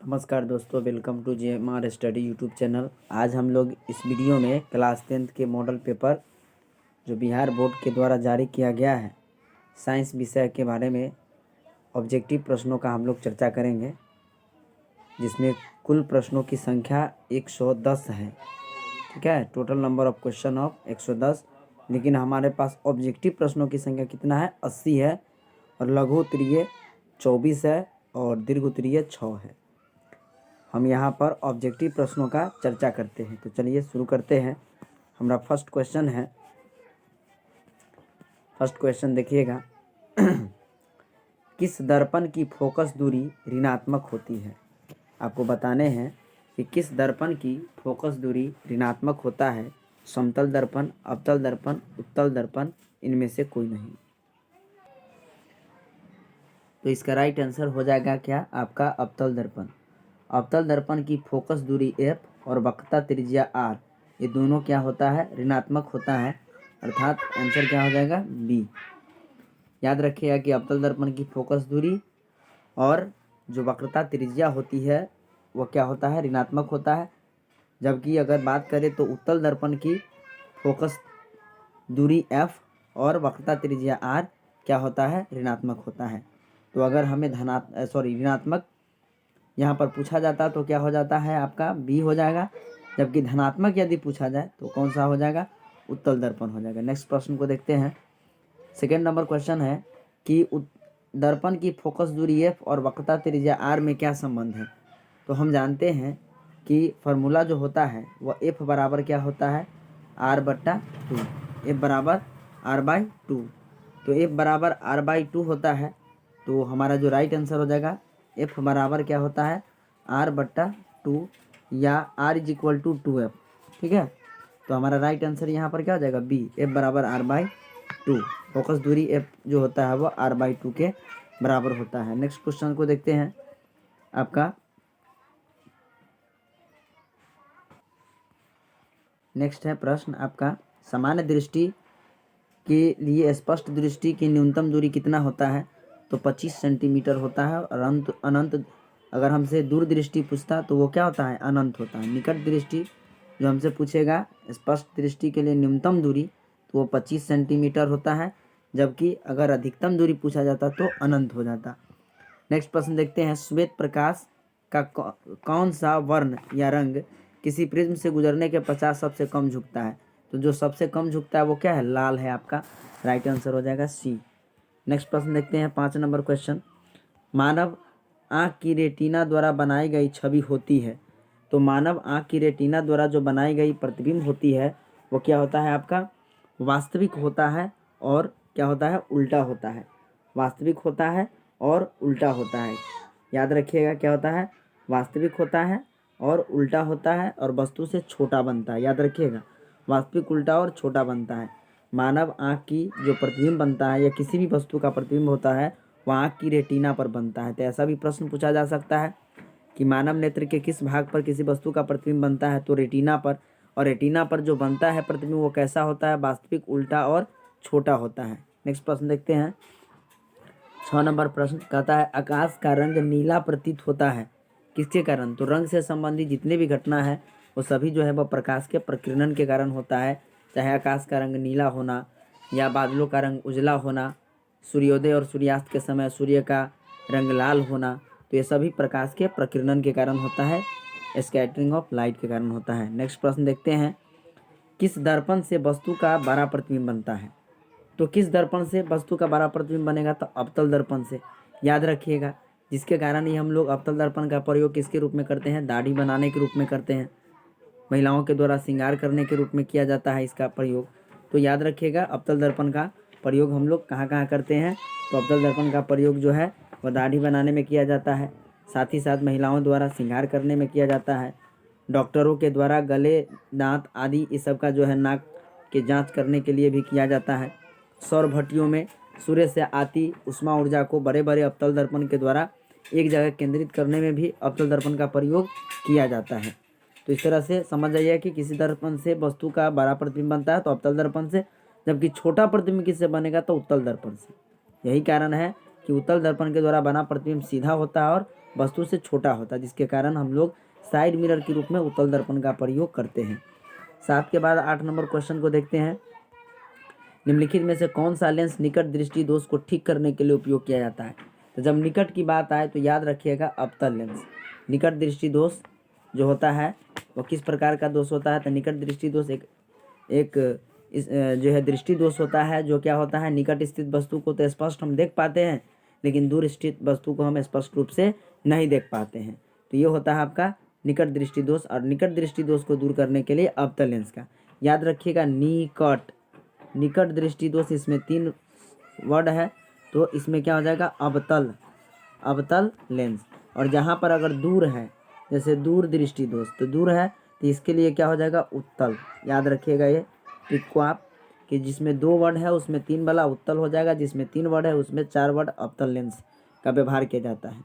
नमस्कार दोस्तों, welcome to JMR study YouTube channel. आज हम लोग इस वीडियो में क्लास 10th के मॉडल पेपर जो बिहार बोर्ड के द्वारा जारी किया गया है साइंस विषय के बारे में ऑब्जेक्टिव प्रश्नों का हम लोग चर्चा करेंगे, जिसमें कुल प्रश्नों की संख्या 110 है। ठीक है, total number of question of 110, लेकिन हमारे पास ऑब्जेक्टिव प्रश्नों की संख्या कितना है? 80 है, और लघु उत्तरीय 24 है और दीर्घ उत्तरीय 6 है। हम यहाँ पर ऑब्जेक्टिव प्रश्नों का चर्चा करते हैं। तो चलिए शुरू करते हैं। हमारा फर्स्ट क्वेश्चन है, फर्स्ट क्वेश्चन देखिएगा। किस दर्पण की फोकस दूरी ऋणात्मक होती है? आपको बताने हैं कि किस दर्पण की फोकस दूरी ऋणात्मक होता है। समतल दर्पण, अवतल दर्पण, उत्तल दर्पण, इनमें से कोई नहीं। तो इसका राइट आंसर हो जाएगा क्या? आपका अवतल दर्पण। अवतल दर्पण की फोकस दूरी f और वक्रता त्रिज्या r, ये दोनों क्या होता है? ऋणात्मक होता है, अर्थात आंसर क्या हो जाएगा? बी। याद रखिएगा कि अवतल दर्पण की फोकस दूरी और जो वक्रता त्रिज्या होती है वो क्या होता है? ऋणात्मक होता है। जबकि अगर बात करें तो उत्तल दर्पण की फोकस दूरी f और वक्रता त्रिज्या r क्या होता है? ऋणात्मक होता है। तो अगर हमें ऋणात्मक यहाँ पर पूछा जाता तो क्या हो जाता है? आपका बी हो जाएगा। जबकि धनात्मक यदि पूछा जाए तो कौन सा हो जाएगा? उत्तल दर्पण हो जाएगा। नेक्स्ट प्रश्न को देखते हैं। सेकेंड नंबर क्वेश्चन है कि दर्पण की फोकस दूरी f और वक्रता त्रिज्या r में क्या संबंध है? तो हम जानते हैं कि फॉर्मूला जो होता है वह f बराबर क्या होता है? r/2। f बराबर r/2। तो f बराबर r/2 होता है। तो हमारा जो राइट आंसर हो जाएगा f बराबर क्या होता है? r/2 या r = 2f। ठीक है, तो हमारा राइट आंसर यहाँ पर क्या हो जाएगा? बी, f बराबर r/2। फोकस दूरी f जो होता है वो r/2 के बराबर होता है। नेक्स्ट क्वेश्चन को देखते हैं। आपका नेक्स्ट है प्रश्न आपका, सामान्य दृष्टि के लिए स्पष्ट दृष्टि की न्यूनतम दूरी कितना होता है? तो 25 सेंटीमीटर होता है। और अनंत अगर हमसे दूर दृष्टि पूछता तो वो क्या होता है? अनंत होता है। निकट दृष्टि जो हमसे पूछेगा स्पष्ट दृष्टि के लिए न्यूनतम दूरी, तो वो 25 सेंटीमीटर होता है। जबकि अगर अधिकतम दूरी पूछा जाता तो अनंत हो जाता। नेक्स्ट प्रश्न देखते हैं। श्वेत प्रकाश का कौन सा वर्ण या रंग किसी प्रिज्म से गुजरने के पश्चात सबसे कम झुकता है? तो जो सबसे कम झुकता है वो क्या है? लाल है। आपका राइट आंसर हो जाएगा सी। नेक्स्ट प्रश्न देखते हैं, 5 नंबर क्वेश्चन। मानव आँख की रेटिना द्वारा बनाई गई छवि होती है। तो मानव आँख की रेटिना द्वारा जो बनाई गई प्रतिबिंब होती है वो क्या होता है? आपका वास्तविक होता है और क्या होता है? उल्टा होता है। वास्तविक होता है और उल्टा होता है। याद रखिएगा क्या होता है? वास्तविक होता है और उल्टा होता है, और वस्तु से छोटा बनता है। याद रखिएगा, वास्तविक, उल्टा और छोटा बनता है। मानव आँख की जो प्रतिबिंब बनता है या किसी भी वस्तु का प्रतिबिंब होता है वह आँख की रेटिना पर बनता है। तो ऐसा भी प्रश्न पूछा जा सकता है कि मानव नेत्र के किस भाग पर किसी वस्तु का प्रतिबिंब बनता है? तो रेटिना पर। और रेटिना पर जो बनता है प्रतिबिंब वो कैसा होता है? वास्तविक, उल्टा और छोटा होता है। नेक्स्ट प्रश्न देखते हैं। 6 नंबर प्रश्न कहता है, आकाश का रंग नीला प्रतीत होता है किसके कारण? तो रंग से संबंधित जितने भी घटना है वो सभी जो है वह प्रकाश के प्रकीर्णन के कारण होता है। चाहे आकाश का रंग नीला होना या बादलों का रंग उजला होना, सूर्योदय और सूर्यास्त के समय सूर्य का रंग लाल होना, तो ये सभी प्रकाश के प्रकीर्णन के कारण होता है, स्कैटरिंग ऑफ लाइट के कारण होता है। नेक्स्ट प्रश्न देखते हैं। किस दर्पण से वस्तु का बड़ा प्रतिबिंब बनता है? तो किस दर्पण से वस्तु का बड़ा प्रतिबिंब बनेगा? तो अवतल दर्पण से। याद रखिएगा, जिसके कारण ही हम लोग अवतल दर्पण का प्रयोग किसके रूप में करते हैं? दाढ़ी बनाने के रूप में करते हैं। महिलाओं के द्वारा श्रृंगार करने के रूप में किया जाता है इसका प्रयोग। तो याद रखिएगा, अवतल दर्पण का प्रयोग हम लोग कहाँ कहाँ करते हैं? तो अवतल दर्पण का प्रयोग जो है वह दाढ़ी बनाने में किया जाता है, साथ ही साथ महिलाओं द्वारा श्रृंगार करने में किया जाता है, डॉक्टरों के द्वारा गले, दांत आदि इस सब का जो है नाक के जांच करने के लिए भी किया जाता है। सौर भट्टियों में सूर्य से आती उष्मा ऊर्जा को बड़े बड़े अवतल दर्पण के द्वारा एक जगह केंद्रित करने में भी अवतल दर्पण का प्रयोग किया जाता है। तो इस तरह से समझ जाइए कि किसी दर्पण से वस्तु का बड़ा प्रतिबिंब बनता है तो अवतल दर्पण से, जबकि छोटा प्रतिबिंब किससे बनेगा? तो उत्तल दर्पण से। यही कारण है कि उत्तल दर्पण के द्वारा बना प्रतिबिंब सीधा होता है और वस्तु से छोटा होता है, जिसके कारण हम लोग साइड मिरर के रूप में उत्तल दर्पण का प्रयोग करते हैं। 7 के बाद 8 नंबर क्वेश्चन को देखते हैं। निम्नलिखित में से कौन सा लेंस निकट दृष्टि दोष को ठीक करने के लिए उपयोग किया जाता है? तो जब निकट की बात आए तो याद रखिएगा अवतल लेंस। निकट दृष्टि दोष जो होता है वो किस प्रकार का दोष होता है? तो निकट दृष्टि दोष जो है दृष्टि दोष होता है, जो क्या होता है, निकट स्थित वस्तु को तो स्पष्ट हम देख पाते हैं, लेकिन दूर स्थित वस्तु को हम स्पष्ट रूप से नहीं देख पाते हैं। तो ये होता है आपका निकट दृष्टि दोष। और निकट दृष्टि दोष को दूर करने के लिए अवतल लेंस का याद रखिएगा निकट दृष्टि दोष, इसमें 3 वर्ड है, तो इसमें क्या हो जाएगा अवतल लेंस। और जहाँ पर अगर दूर है, जैसे दूर दृष्टि दोष, तो दूर है तो इसके लिए क्या हो जाएगा उत्तल। याद रखिएगा ये ट्रिक को आप, कि जिसमें 2 वर्ड है उसमें 3 वाला उत्तल हो जाएगा, जिसमें 3 वर्ड है उसमें 4 वर्ड अवतल लेंस का व्यवहार किया जाता है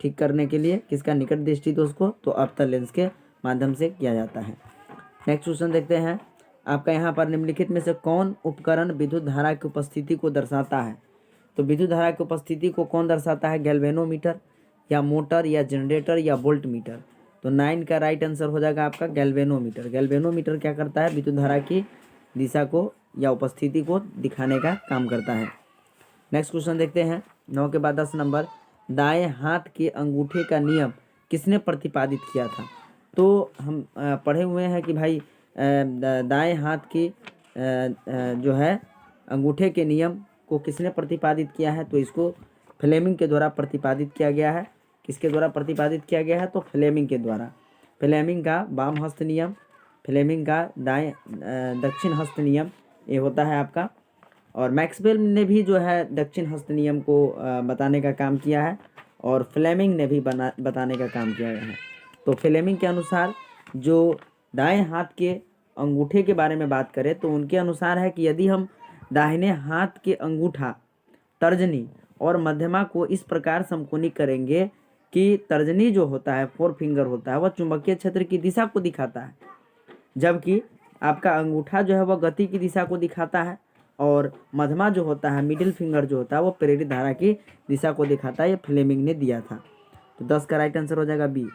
ठीक करने के लिए। किसका? निकट दृष्टि दोष को तो अवतल लेंस के माध्यम से किया जाता है। नेक्स्ट क्वेश्चन देखते हैं आपका यहाँ पर, निम्नलिखित में से कौन उपकरण विद्युत धारा की उपस्थिति को दर्शाता है? तो विद्युत धारा की उपस्थिति को कौन दर्शाता है? गैल्वेनोमीटर या मोटर या जनरेटर या वोल्ट मीटर? तो 9 का राइट आंसर हो जाएगा आपका गैल्वेनोमीटर। गैल्वेनोमीटर क्या करता है? विद्युत धारा की दिशा को या उपस्थिति को दिखाने का काम करता है। नेक्स्ट क्वेश्चन देखते हैं 9 के बाद 10 नंबर, दाएं हाथ के अंगूठे का नियम किसने प्रतिपादित किया था? तो हम पढ़े हुए हैं कि भाई दाएं हाथ की जो है अंगूठे के नियम को किसने प्रतिपादित किया है? तो इसको फ्लेमिंग के द्वारा प्रतिपादित किया गया है। किसके द्वारा प्रतिपादित किया गया है? तो फ्लेमिंग के द्वारा। फ्लेमिंग का वाम हस्त नियम, फ्लेमिंग का दक्षिण हस्त नियम ये होता है आपका। और मैक्सवेल ने भी जो है दक्षिण हस्त नियम को बताने का काम किया है, और फ्लेमिंग ने भी बताने का काम किया है। तो फ्लेमिंग के अनुसार जो दाएं हाथ के अंगूठे के बारे में बात करें तो उनके अनुसार है कि यदि हम दाहिने हाथ के अंगूठा, तर्जनी और मध्यमा को इस प्रकार समकोणिक करेंगे कि तर्जनी जो होता है 4 फिंगर होता है वह चुंबकीय क्षेत्र की दिशा को दिखाता है, जबकि आपका अंगूठा जो है वह गति की दिशा को दिखाता है, और मध्यमा जो होता है मिडिल फिंगर जो होता है वो प्रेरित धारा की दिशा को दिखाता है। ये फ्लेमिंग ने दिया था। तो 10 का राइट आंसर हो जाएगा बी।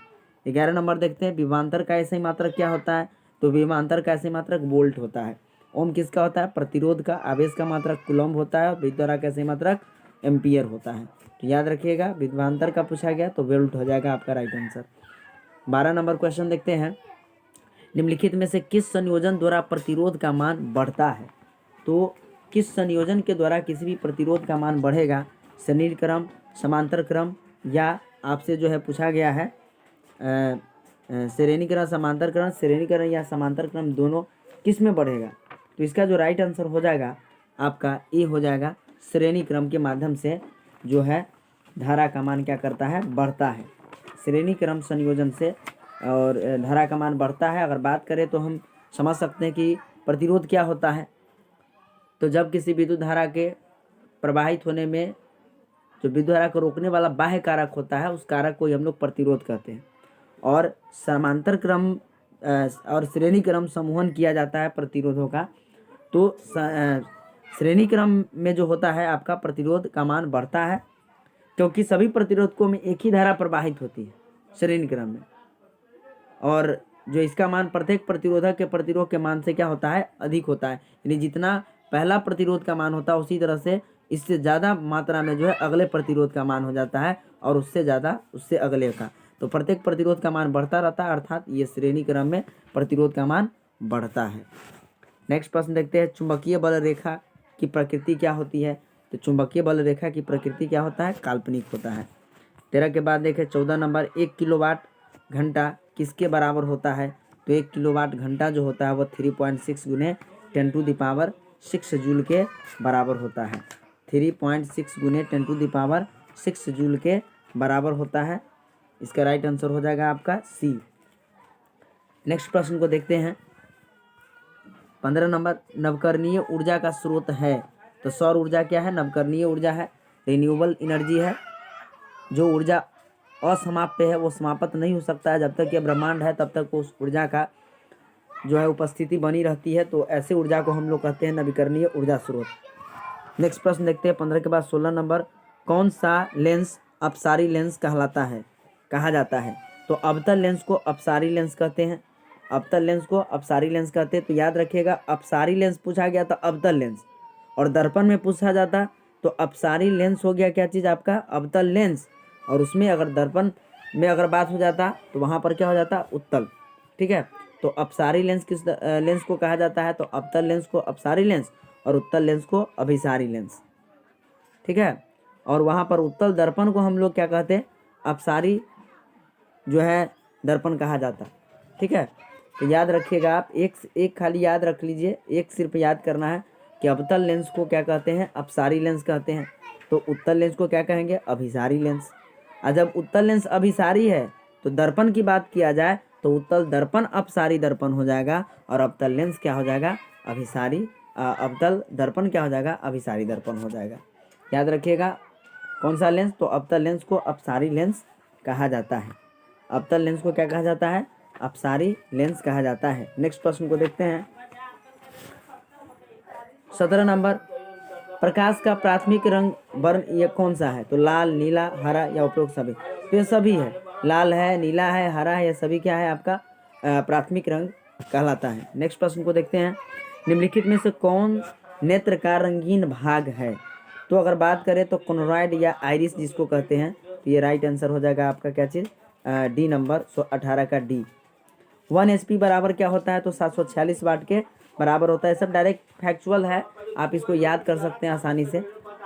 11 नंबर देखते हैं, विभवांतर का ऐसे मात्रक क्या होता है? तो विभवांतर का ऐसे मात्रक वोल्ट होता है। ओम किसका होता है? प्रतिरोध का। आवेश का मात्रक कूलम्ब होता है। विद्युत धारा का ऐसे मात्रक एम्पियर होता है। तो याद रखिएगा विभवांतर का पूछा गया तो वोल्ट हो जाएगा आपका राइट आंसर। 12 नंबर क्वेश्चन देखते हैं, निम्नलिखित में से किस संयोजन द्वारा प्रतिरोध का मान बढ़ता है? तो किस संयोजन के द्वारा किसी भी प्रतिरोध का मान बढ़ेगा? श्रेणी क्रम, समांतर क्रम, या आपसे जो है पूछा गया है श्रेणी क्रम, समांतर क्रम, श्रेणी क्रम या समांतर क्रम दोनों किस में बढ़ेगा? तो इसका जो राइट आंसर हो जाएगा आपका ए हो जाएगा। श्रेणी क्रम के माध्यम से जो है धारा का मान क्या करता है? बढ़ता है। श्रेणी क्रम संयोजन से और धारा का मान बढ़ता है। अगर बात करें तो हम समझ सकते हैं कि प्रतिरोध क्या होता है। तो जब किसी विद्युत धारा के प्रवाहित होने में जो विद्युत धारा को रोकने वाला बाह्य कारक होता है उस कारक को ही हम लोग प्रतिरोध कहते हैं। और समांतर क्रम और श्रेणी क्रम समूहन किया जाता है प्रतिरोधों का। तो श्रेणी क्रम में जो होता है आपका प्रतिरोध का मान बढ़ता है, क्योंकि सभी प्रतिरोधकों में एक ही धारा प्रवाहित होती है श्रेणी क्रम में, और जो इसका मान प्रत्येक प्रतिरोधक के प्रतिरोध के मान से क्या होता है? अधिक होता है। यानी जितना पहला प्रतिरोध का मान होता है उसी तरह से इससे ज़्यादा मात्रा में जो है अगले प्रतिरोध का मान हो जाता है, और उससे ज़्यादा उससे अगले का। तो प्रत्येक प्रतिरोध का मान बढ़ता रहता है, अर्थात ये श्रेणी क्रम में प्रतिरोध का मान बढ़ता है। नेक्स्ट प्रश्न देखते हैं, चुंबकीय बल रेखा की प्रकृति क्या होती है? तो चुंबकीय बल रेखा की प्रकृति क्या होता है? काल्पनिक होता है। 13 के बाद देखें 14 नंबर, 1 किलोवाट घंटा किसके बराबर होता है? तो 1 किलोवाट घंटा जो होता है वह 3.6 गुने 10⁶ जूल के बराबर होता है। 3.6 गुने 10⁶ जूल के बराबर होता है। इसका राइट आंसर हो जाएगा आपका सी। नेक्स्ट प्रश्न को देखते हैं, 15 नंबर, नवकरणीय ऊर्जा का स्रोत है। तो सौर ऊर्जा क्या है? नवकरणीय ऊर्जा है, रिन्यूएबल एनर्जी है। जो ऊर्जा असमाप्त है वो समाप्त नहीं हो सकता है, जब तक ये ब्रह्मांड है तब तक उस ऊर्जा का जो है उपस्थिति बनी रहती है। तो ऐसे ऊर्जा को हम लोग कहते हैं नवीकरणीय ऊर्जा स्रोत। नेक्स्ट प्रश्न देखते हैं 15 के बाद 16 नंबर, कौन सा लेंस अपसारी लेंस कहलाता है, कहा जाता है? तो अवतल लेंस को अपसारी लेंस कहते हैं। अवतल लेंस को अपसारी लेंस कहते हैं। तो याद रखिएगा, अपसारी लेंस पूछा गया तो अवतल लेंस, और दर्पण में पूछा जाता तो अपसारी लेंस हो गया क्या चीज़ आपका, अवतल लेंस। और उसमें अगर दर्पण में अगर बात हो जाता तो वहाँ पर क्या हो जाता, उत्तल। ठीक है, तो अपसारी लेंस किस लेंस को कहा जाता है? तो अवतल लेंस को अपसारी लेंस और उत्तल लेंस को अभिसारी लेंस। ठीक है, और वहाँ पर उत्तल दर्पण को हम लोग क्या कहते हैं, अपसारी जो है दर्पण कहा जाता। ठीक है, तो याद रखिएगा आप, एक खाली याद रख लीजिए, एक सिर्फ याद करना है कि अवतल लेंस को क्या कहते हैं, अपसारी लेंस कहते हैं। तो उत्तल लेंस को क्या कहेंगे, अभिसारी लेंस। और जब उत्तल लेंस अभिसारी है तो दर्पण की बात किया जाए तो उत्तल दर्पण अपसारी दर्पण हो जाएगा, और अवतल लेंस क्या हो जाएगा, अभिसारी अवतल दर्पण क्या हो जाएगा, अभिसारी दर्पण हो जाएगा। याद रखिएगा कौन सा लेंस, तो अवतल लेंस को अपसारी लेंस कहा जाता है। अवतल लेंस को क्या कहा जाता है, अपसारी लेंस कहा जाता है। नेक्स्ट प्रश्न को देखते हैं, 17 नंबर, प्रकाश का प्राथमिक रंग वर्ण ये कौन सा है? तो लाल, नीला, हरा या उपरोक्त सभी? तो ये सभी है, लाल है, नीला है, हरा है, ये सभी क्या है आपका प्राथमिक रंग कहलाता है। नेक्स्ट प्रश्न को देखते हैं, निम्नलिखित में से कौन नेत्र का रंगीन भाग है? तो अगर बात करें तो कोनोरॉइड या आइरिस जिसको कहते हैं, तो ये राइट आंसर हो जाएगा आपका क्या चीज़, डी नंबर 18 का डी। 1 HP बराबर क्या होता है? तो 746 वाट के बराबर होता है। सब डायरेक्ट फैक्चुअल है, आप इसको याद कर सकते हैं आसानी से।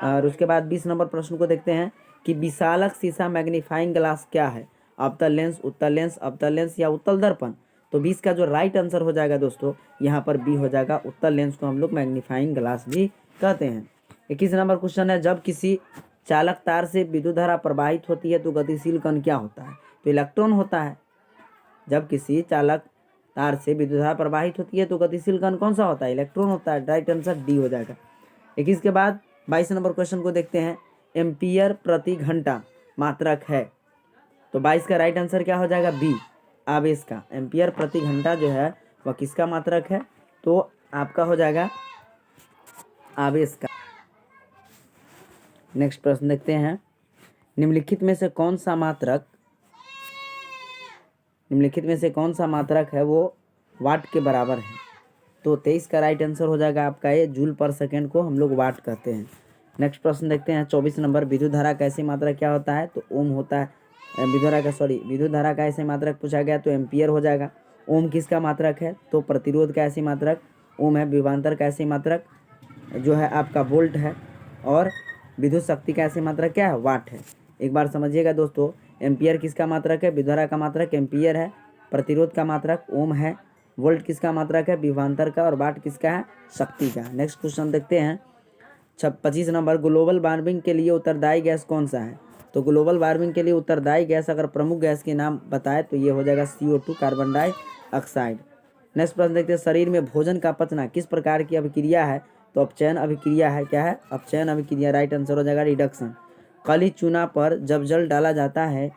और उसके बाद 20 नंबर प्रश्न को देखते हैं कि विशालक शीशा मैग्नीफाइंग ग्लास क्या है? अवतल लेंस, उत्तल लेंस, अवतल लेंस या उत्तल दर्पण? तो 20 का जो राइट आंसर हो जाएगा दोस्तों, यहाँ पर बी हो जाएगा, उत्तल लेंस को हम लोग मैग्नीफाइंग ग्लास भी कहते हैं। 21 नंबर क्वेश्चन है, जब किसी चालक तार से विद्युत धारा प्रवाहित होती है तो गतिशील कण क्या होता है? तो इलेक्ट्रॉन होता है। जब किसी चालक तार से विद्युत धारा प्रवाहित होती है तो गतिशील कण कौन सा होता है? इलेक्ट्रॉन होता है। राइट आंसर डी हो जाएगा। 21 के बाद 22 नंबर क्वेश्चन को देखते हैं, एम्पियर प्रति घंटा मात्रक है। तो 22 का राइट आंसर क्या हो जाएगा, बी, आवेश का। एम्पियर प्रति घंटा जो है वह किसका मात्रक है? तो आपका हो जाएगा आवेश का। नेक्स्ट प्रश्न देखते हैं, निम्नलिखित में से कौन सा मात्रक है वो वाट के बराबर है? तो 23 का राइट आंसर हो जाएगा आपका ये, जूल पर सेकेंड को हम लोग वाट कहते हैं। नेक्स्ट प्रश्न देखते हैं, 24 नंबर, विद्युत धारा का ऐसी मात्रक क्या होता है? तो ओम होता है। विद्युत धारा का ऐसे मात्रक पूछा गया तो एम्पियर हो जाएगा। ओम किसका मात्रक है? तो प्रतिरोध का ऐसी मात्रक ओम है। विभवांतर का ऐसी मात्रक जो है आपका वोल्ट है। और विद्युत शक्ति का ऐसी मात्रक क्या है? वाट है। एक बार समझिएगा दोस्तों, एम्पियर किसका मात्रक है? विद्युत धारा का मात्रक एम्पियर है। प्रतिरोध का मात्रक ओम है। वोल्ट किसका मात्रक है? विभवांतर का। और वाट किसका है? शक्ति का। नेक्स्ट क्वेश्चन देखते हैं, 25 नंबर, ग्लोबल वार्मिंग के लिए उत्तरदायी गैस कौन सा है? तो ग्लोबल वार्मिंग के लिए उत्तरदायी गैस अगर प्रमुख गैस के नाम बताए तो ये हो जाएगा CO2, कार्बन डाइऑक्साइड। नेक्स्ट प्रश्न देखते हैं, शरीर में भोजन का पचना किस प्रकार की अभिक्रिया है? तो अपचयन अभिक्रिया है। क्या है? अपचयन अभिक्रिया। राइट आंसर हो जाएगा रिडक्शन। काली चूना पर जब जल डाला जाता है